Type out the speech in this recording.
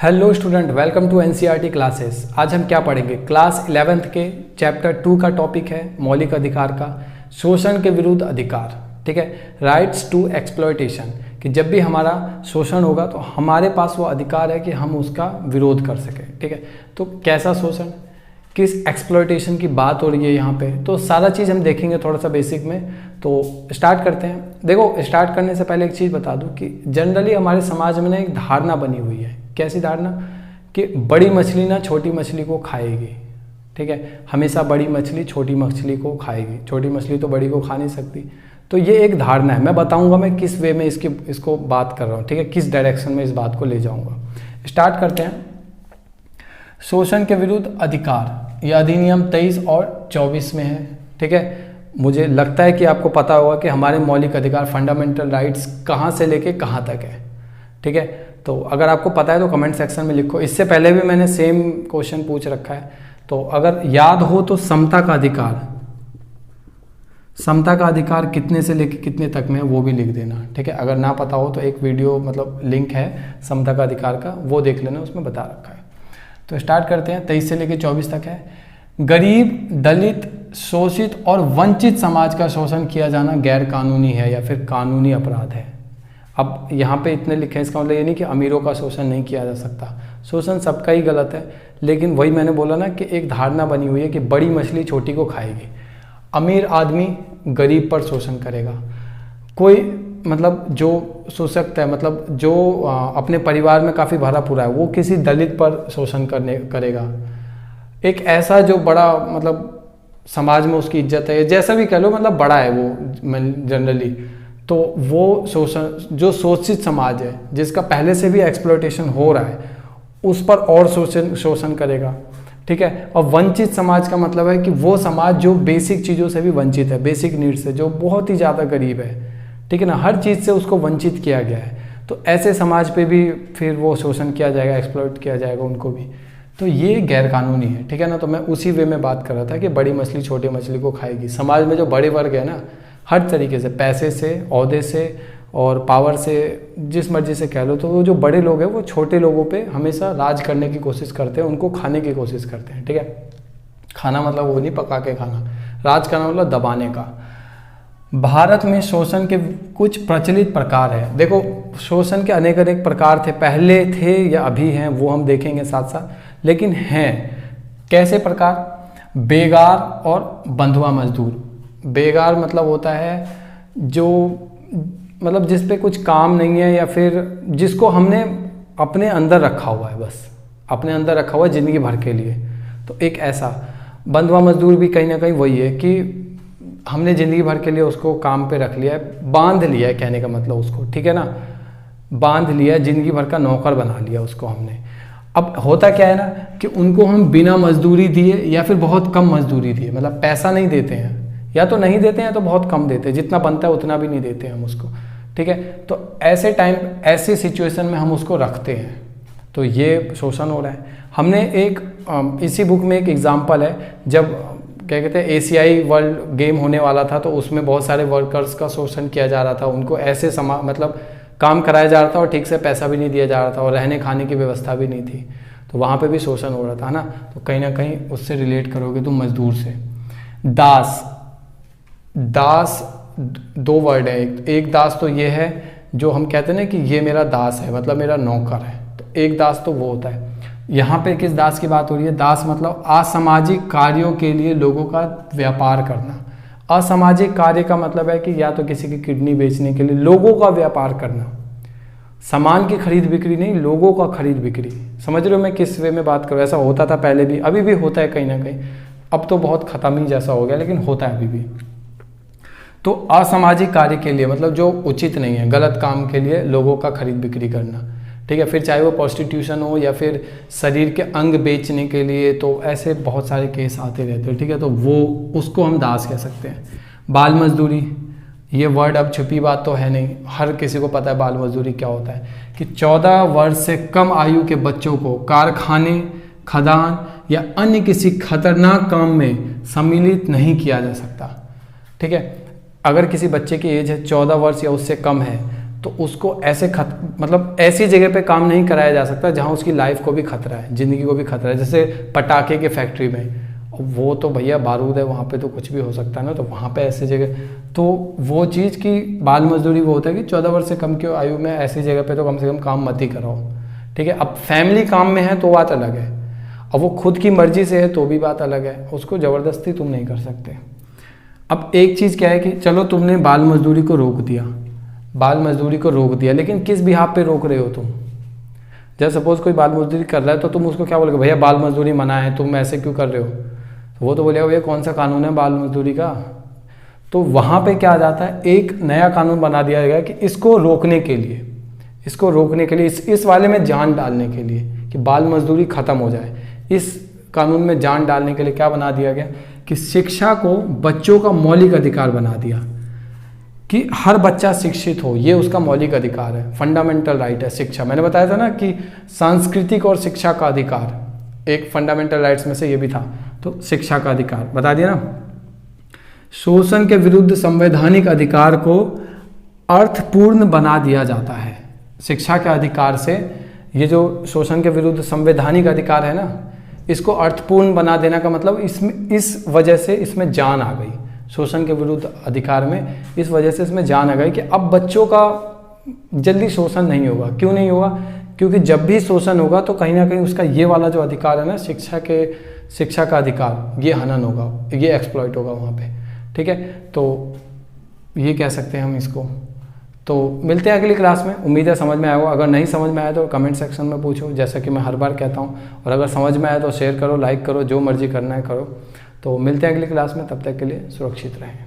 Hello student, welcome to NCERT classes. आज हम क्या पढ़ेंगे? क्लास 11th के चैप्टर 2 का टॉपिक है मौलिक अधिकार का शोषण के विरुद्ध अधिकार। ठीक है, राइट्स टू एक्सप्लॉयटेशन, कि जब भी हमारा शोषण होगा तो हमारे पास वो अधिकार है कि हम उसका विरोध कर सकें। ठीक है, तो कैसा शोषण, किस एक्सप्लॉयटेशन की बात हो रही है यहाँ पे, तो सारा चीज़ हम देखेंगे थोड़ा सा बेसिक में। तो स्टार्ट करते हैं। देखो, स्टार्ट करने से पहले एक चीज़ बता दूँ कि जनरली हमारे समाज में ना एक धारणा बनी हुई है। कैसी धारणा? कि बड़ी मछली ना छोटी मछली को खाएगी। ठीक है, हमेशा बड़ी मछली छोटी मछली को खाएगी, छोटी मछली तो बड़ी को खा नहीं सकती। तो ये एक धारणा है। मैं बताऊंगा मैं किस वे में इसको बात कर रहा हूँ। ठीक है, किस डायरेक्शन में इस बात को ले जाऊंगा। स्टार्ट करते हैं। शोषण के विरुद्ध अधिकार, यह अधिनियम 23 और 24 में है। ठीक है, मुझे लगता है कि आपको पता होगा कि हमारे मौलिक अधिकार फंडामेंटल राइट्स कहाँ से लेके कहाँ तक है। ठीक है, तो अगर आपको पता है तो कमेंट सेक्शन में लिखो। इससे पहले भी मैंने सेम क्वेश्चन पूछ रखा है, तो अगर याद हो तो समता का अधिकार, समता का अधिकार कितने से लेके कितने तक में है वो भी लिख देना। ठीक है, अगर ना पता हो तो एक वीडियो मतलब लिंक है समता का अधिकार का, वो देख लेना, उसमें बता रखा है। तो स्टार्ट करते हैं। 23 से लेके 24 तक है। गरीब, दलित, शोषित और वंचित समाज का शोषण किया जाना गैर कानूनी है या फिर कानूनी अपराध है। अब यहाँ पे इतने लिखे हैं, इसका मतलब ये नहीं कि अमीरों का शोषण नहीं किया जा सकता। शोषण सबका ही गलत है, लेकिन वही मैंने बोला ना कि एक धारणा बनी हुई है कि बड़ी मछली छोटी को खाएगी। अमीर आदमी गरीब पर शोषण करेगा। कोई मतलब जो शोषक है, मतलब जो अपने परिवार में काफ़ी भरा पूरा है, वो किसी दलित पर शोषण करेगा। एक ऐसा जो बड़ा मतलब समाज में उसकी इज्जत है, जैसा भी कह लो, मतलब बड़ा है वो जनरली, तो वो शोषण, जो शोषित समाज है जिसका पहले से भी एक्सप्लॉयटेशन हो रहा है, उस पर और शोषण करेगा। ठीक है, और वंचित समाज का मतलब है कि वो समाज जो बेसिक चीज़ों से भी वंचित है, बेसिक नीड्स से, जो बहुत ही ज़्यादा गरीब है। ठीक है ना, हर चीज़ से उसको वंचित किया गया है। तो ऐसे समाज पे भी फिर वो शोषण किया जाएगा, एक्सप्लॉइट किया जाएगा उनको भी। तो ये गैर कानूनी है। ठीक है ना, तो मैं उसी वे में बात कर रहा था कि बड़ी मछली छोटी मछली को खाएगी। समाज में जो बड़े वर्ग है ना, हर तरीके से, पैसे से, ओहदे से और पावर से, जिस मर्जी से कह लो, तो वो जो बड़े लोग हैं वो छोटे लोगों पे हमेशा राज करने की कोशिश करते हैं, उनको खाने की कोशिश करते हैं। ठीक है, खाना मतलब वो नहीं पका के खाना, राज करना मतलब दबाने का। भारत में शोषण के कुछ प्रचलित प्रकार है। देखो, शोषण के अनेक अनेक प्रकार थे, पहले थे या अभी हैं, वो हम देखेंगे साथ साथ, लेकिन हैं। कैसे प्रकार? बेगार और बंधुआ मजदूर। बेगार मतलब होता है जो मतलब जिस पे कुछ काम नहीं है, या फिर जिसको हमने अपने अंदर रखा हुआ है, बस अपने अंदर रखा हुआ है ज़िंदगी भर के लिए। तो एक ऐसा बंधुआ मजदूर भी कहीं ना कहीं वही है कि हमने ज़िंदगी भर के लिए उसको काम पे रख लिया है, बांध लिया है, कहने का मतलब उसको। ठीक है ना, बांध लिया, ज़िंदगी भर का नौकर बना लिया उसको हमने। अब होता क्या है ना कि उनको हम बिना मजदूरी दिए या फिर बहुत कम मजदूरी दिए, मतलब पैसा नहीं देते हैं, या तो नहीं देते हैं तो बहुत कम देते हैं, जितना बनता है उतना भी नहीं देते हैं हम उसको। ठीक है, तो ऐसे टाइम, ऐसी सिचुएशन में हम उसको रखते हैं, तो ये शोषण हो रहा है। हमने एक इसी बुक में एक एग्जांपल है, जब क्या कहते हैं एशियाई वर्ल्ड गेम होने वाला था, तो उसमें बहुत सारे वर्कर्स का शोषण किया जा रहा था। उनको ऐसे मतलब काम कराया जा रहा था और ठीक से पैसा भी नहीं दिया जा रहा था, और रहने खाने की व्यवस्था भी नहीं थी। तो वहाँ पे भी शोषण हो रहा था ना, तो कहीं ना कहीं उससे रिलेट करोगे तुम मजदूर से। दास, दास दो वर्ड है। एक दास तो ये है जो हम कहते हैं ना कि ये मेरा दास है, मतलब मेरा नौकर है, तो एक दास तो वो होता है। यहाँ पे किस दास की बात हो रही है? दास मतलब असामाजिक कार्यों के लिए लोगों का व्यापार करना। असामाजिक कार्य का मतलब है कि या तो किसी की किडनी बेचने के लिए लोगों का व्यापार करना, सामान की खरीद बिक्री नहीं, लोगों का खरीद बिक्री। समझ रहे हो मैं किस वे में बात करूँ? ऐसा होता था पहले भी, अभी भी होता है कहीं ना कहीं, अब तो बहुत खत्म ही जैसा हो गया, लेकिन होता है अभी भी। तो असामाजिक कार्य के लिए मतलब जो उचित नहीं है, गलत काम के लिए लोगों का खरीद बिक्री करना। ठीक है, फिर चाहे वो प्रोस्टिट्यूशन हो या फिर शरीर के अंग बेचने के लिए, तो ऐसे बहुत सारे केस आते रहते हैं। ठीक है, तो वो उसको हम दास कह सकते हैं। बाल मजदूरी, ये वर्ड अब छुपी बात तो है नहीं, हर किसी को पता है बाल मजदूरी क्या होता है, कि 14 वर्ष से कम आयु के बच्चों को कारखाने, खदान या अन्य किसी खतरनाक काम में सम्मिलित नहीं किया जा सकता। ठीक है, अगर किसी बच्चे की एज है 14 वर्ष या उससे कम है, तो उसको ऐसे मतलब ऐसी जगह पे काम नहीं कराया जा सकता जहाँ उसकी लाइफ को भी खतरा है, ज़िंदगी को भी खतरा है। जैसे पटाखे की फैक्ट्री में, वो तो भैया बारूद है, वहाँ पे तो कुछ भी हो सकता है ना, तो वहाँ पे ऐसी जगह, तो वो चीज़ की बाल मजदूरी वो होता है कि 14 वर्ष से कम की आयु में ऐसी जगह पे तो कम से कम काम मत ही कराओ, ठीक है। अब फैमिली काम में है तो बात अलग है, अब वो खुद की मर्जी से है तो भी बात अलग है, उसको ज़बरदस्ती तुम नहीं कर सकते। अब एक चीज़ क्या है कि चलो तुमने बाल मजदूरी को रोक दिया, बाल मजदूरी को रोक दिया, लेकिन किस बिहाफ पे रोक रहे हो तुम? जब सपोज कोई बाल मजदूरी कर रहा है तो तुम उसको क्या बोलोगे, भैया बाल मजदूरी मना है, तुम ऐसे क्यों कर रहे हो? वो तो बोलेगा भैया कौन सा कानून है बाल मजदूरी का? तो वहाँ पे क्या आ जाता है, एक नया कानून बना दिया गया कि इसको रोकने के लिए, इसको रोकने के लिए, इस वाले में जान डालने के लिए कि बाल मजदूरी ख़त्म हो जाए, इस कानून में जान डालने के लिए क्या बना दिया गया कि शिक्षा को बच्चों का मौलिक अधिकार बना दिया कि हर बच्चा शिक्षित हो, ये उसका मौलिक अधिकार है, फंडामेंटल राइट है शिक्षा। मैंने बताया था ना कि सांस्कृतिक और शिक्षा का अधिकार एक फंडामेंटल राइट्स में से ये भी था, तो शिक्षा का अधिकार बता दिया ना। शोषण के विरुद्ध संवैधानिक अधिकार को अर्थपूर्ण बना दिया जाता है। शिक्षा के अधिकार से ये जो शोषण के विरुद्ध संवैधानिक अधिकार है ना, इसको अर्थपूर्ण बना देने का मतलब इसमें, इस वजह से इसमें जान आ गई, शोषण के विरुद्ध अधिकार में इस वजह से इसमें जान आ गई कि अब बच्चों का जल्दी शोषण नहीं होगा। क्यों नहीं होगा? क्योंकि जब भी शोषण होगा तो कहीं ना कहीं उसका ये वाला जो अधिकार है ना, शिक्षा का अधिकार, ये हनन होगा, ये एक्सप्लॉइट होगा वहाँ पे, ठीक है। तो ये कह सकते हैं हम इसको। तो मिलते हैं अगली क्लास में, उम्मीद है समझ में आया होगा। अगर नहीं समझ में आया तो कमेंट सेक्शन में पूछो, जैसा कि मैं हर बार कहता हूँ, और अगर समझ में आया तो शेयर करो, लाइक करो, जो मर्जी करना है करो। तो मिलते हैं अगली क्लास में, तब तक के लिए सुरक्षित रहें।